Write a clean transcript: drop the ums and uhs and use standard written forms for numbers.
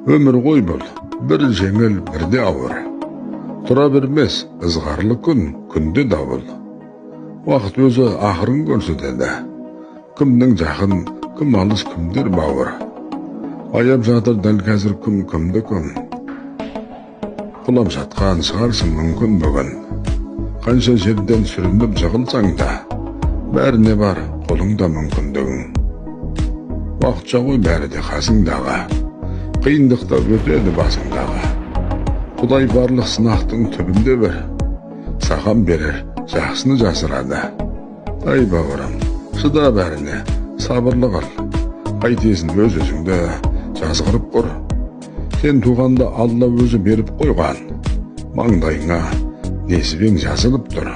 Ömür goy bol, bir jеңil birde awır. Tura bermez, ızgarlı kun, kunde davul. Vaqt özü ahırın görsetede. Kimning jaqin, kim alys, kimdir bawır. Ayap жатыр dal käzir kim, kimde kun. Kulap жатқан шығарсың мүмкін бүгін. Қанша жерден сүрініп жығылсаң да, бәріне бар қолыңда мүмкіндігің. Уақытша ғой бәрі де қасыңдағы, қиындықта өтеді басыңдағы. Құдай барлық сынақтың түбінде бір, саған берер жақсыны жасырады. Ай бауырым, шыда бәріне, сабырлы қыл. Қайтесін өз өзіңді жазғырып құр. Сен туғанда Алла өзі беріп қойған, маңдайыңа несібең жазылып тұр.